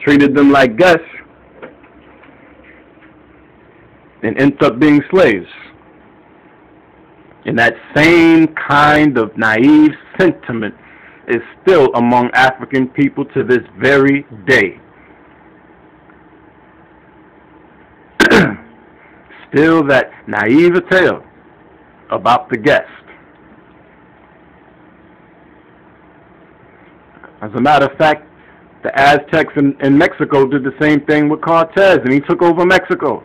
treated them like guests, and end up being slaves. And that same kind of naive sentiment is still among African people to this very day. Still that naivete about the guest. As a matter of fact, the Aztecs in Mexico did the same thing with Cortez, and he took over Mexico.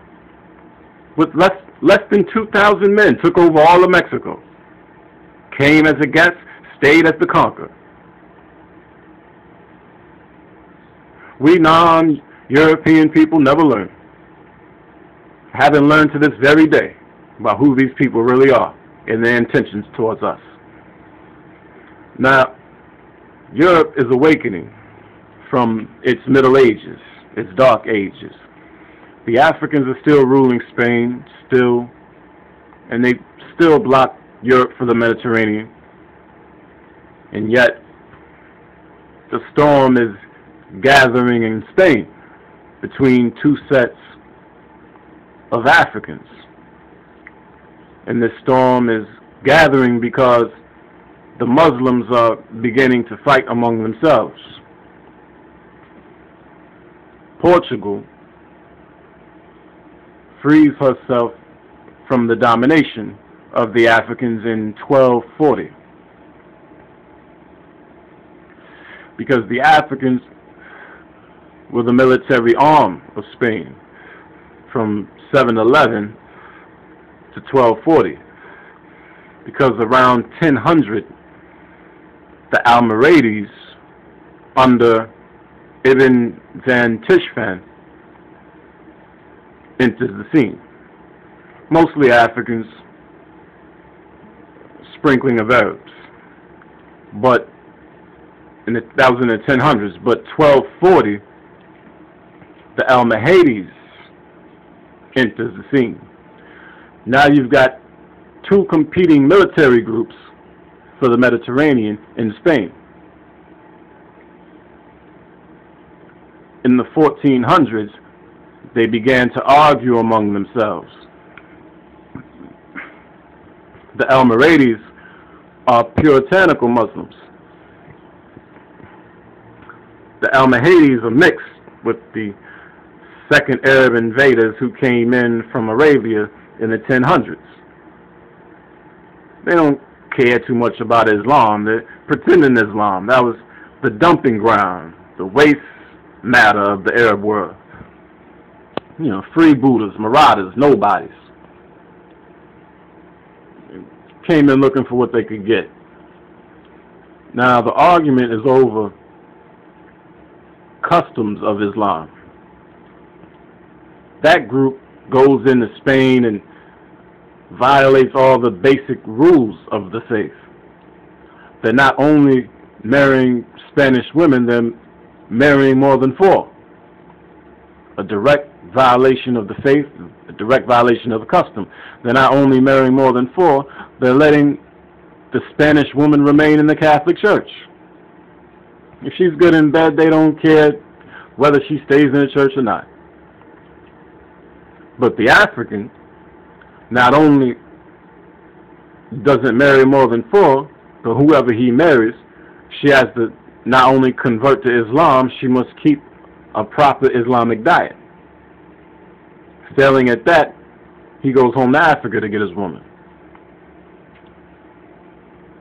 With less than 2,000 men, took over all of Mexico. Came as a guest, stayed as the conqueror. We non-European people never learn. Haven't learned to this very day about who these people really are and their intentions towards us. Now, Europe is awakening from its Middle Ages, its Dark Ages. The Africans are still ruling Spain, and they still block Europe for the Mediterranean. And yet, the storm is gathering in Spain between two sets of Africans. And this storm is gathering because the Muslims are beginning to fight among themselves. Portugal frees herself from the domination of the Africans in 1240. Because the Africans were the military arm of Spain from 711 to 1240. Because around 1000, the Almoravides under Ibn Van Tishfan enters the scene. Mostly Africans, sprinkling of Arabs. But that was in the 1000s. But 1240, the Almohades enters the scene. Now you've got two competing military groups for the Mediterranean in Spain. In the 1400s, they began to argue among themselves. The Almoravides are puritanical Muslims. The Almohades are mixed with the second Arab invaders who came in from Arabia in the 1000s. They don't care too much about Islam. They're pretending Islam. That was the dumping ground, the waste matter of the Arab world. You know, freebooters, marauders, nobodies. Came in looking for what they could get. Now the argument is over customs of Islam. That group goes into Spain and violates all the basic rules of the faith. They're not only marrying Spanish women, they're marrying more than 4. A direct violation of the faith, a direct violation of the custom. They're not only marrying more than 4, they're letting the Spanish woman remain in the Catholic Church. If she's good in bed, they don't care whether she stays in the church or not. But the African not only doesn't marry more than 4, but whoever he marries, she has to not only convert to Islam, she must keep a proper Islamic diet. Failing at that, he goes home to Africa to get his woman.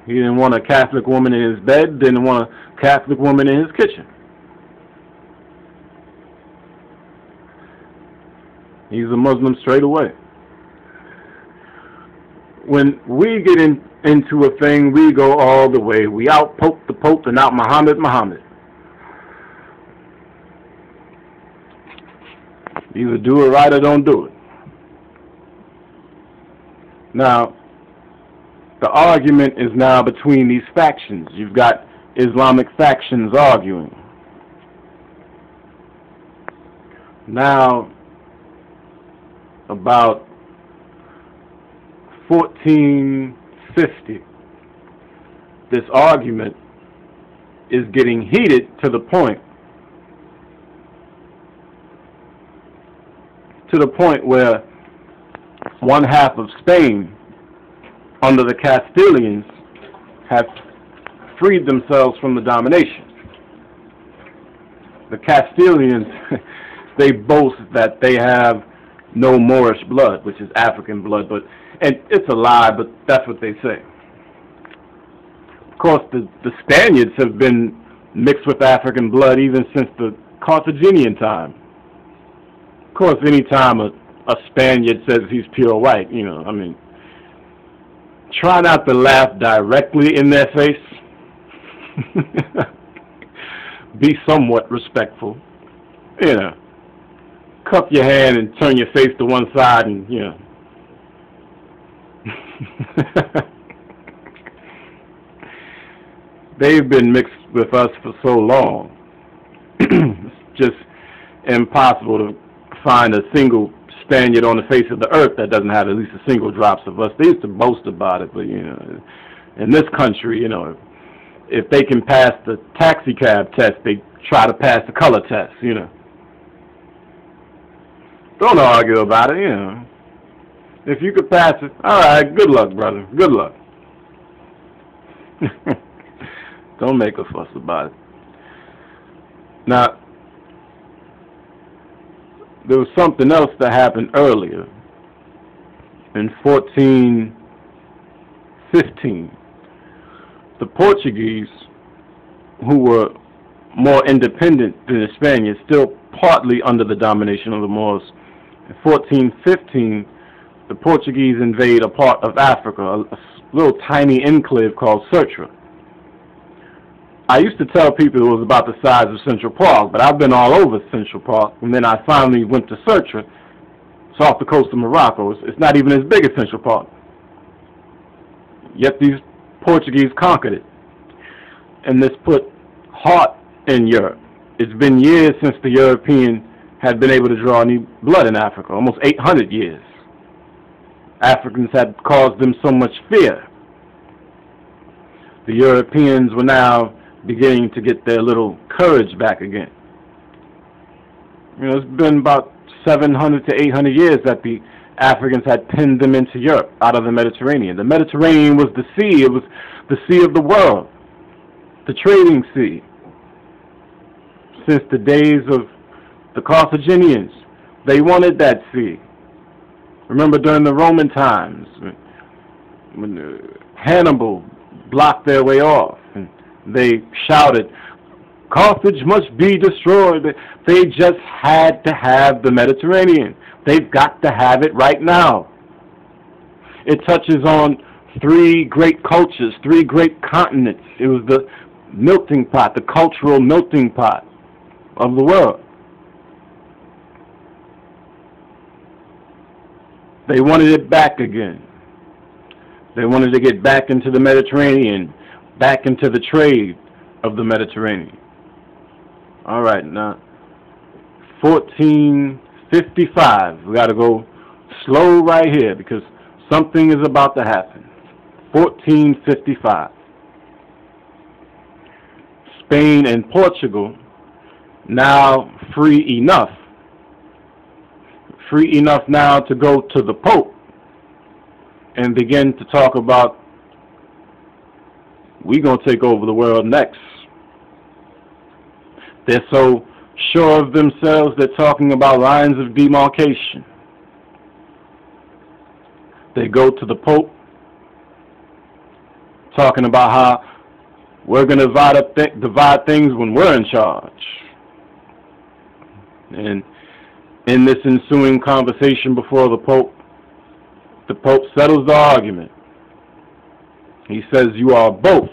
He didn't want a Catholic woman in his bed, didn't want a Catholic woman in his kitchen. He's a Muslim straight away. When we get into a thing, we go all the way. We out-pope the Pope and out Muhammad. Either do it right or don't do it. Now, the argument is now between these factions. You've got Islamic factions arguing. Now, about 1450, this argument is getting heated to the point to the point where one half of Spain, under the Castilians, have freed themselves from the domination. The Castilians, they boast that they have no Moorish blood, which is African blood, and it's a lie, but that's what they say. Of course, the Spaniards have been mixed with African blood even since the Carthaginian time. Of course, any time a Spaniard says he's pure white, you know, I mean, try not to laugh directly in their face. Be somewhat respectful, you know. Cup your hand and turn your face to one side, and you know. They've been mixed with us for so long. It's just impossible to find a single Spaniard on the face of the earth that doesn't have at least a single drops of us. They used to boast about it, but you know, in this country, you know, if they can pass the taxi cab test, they try to pass the color test, you know. Don't argue about it, you know. If you could pass it, all right, good luck, brother, good luck. Don't make a fuss about it. Now, there was something else that happened earlier in 1415. The Portuguese, who were more independent than the Spaniards, still partly under the domination of the Moors. In 1415, the Portuguese invade a part of Africa, a little tiny enclave called Sertra. I used to tell people it was about the size of Central Park, but I've been all over Central Park, and then I finally went to Sertra. It's off the coast of Morocco. It's not even as big as Central Park. Yet these Portuguese conquered it, and this put heart in Europe. It's been years since the European had been able to draw any blood in Africa, almost 800 years. Africans had caused them so much fear. The Europeans were now beginning to get their little courage back again. You know, it's been about 700 to 800 years that the Africans had pinned them into Europe out of the Mediterranean. The Mediterranean was the sea. It was the sea of the world, the trading sea. Since the days of the Carthaginians, they wanted that sea. Remember during the Roman times, when Hannibal blocked their way off, and they shouted, Carthage must be destroyed. They just had to have the Mediterranean. They've got to have it right now. It touches on 3 great cultures, 3 great continents. It was the melting pot, the cultural melting pot of the world. They wanted it back again. They wanted to get back into the Mediterranean, back into the trade of the Mediterranean. All right, now, 1455. We got to go slow right here because something is about to happen. 1455. Spain and Portugal now free enough now to go to the Pope and begin to talk about, we're going to take over the world next. They're so sure of themselves, they're talking about lines of demarcation. They go to the Pope talking about how we're going to divide things when we're in charge. And in this ensuing conversation before the Pope settles the argument. He says, you are both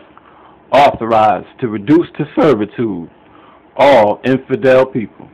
authorized to reduce to servitude all infidel people.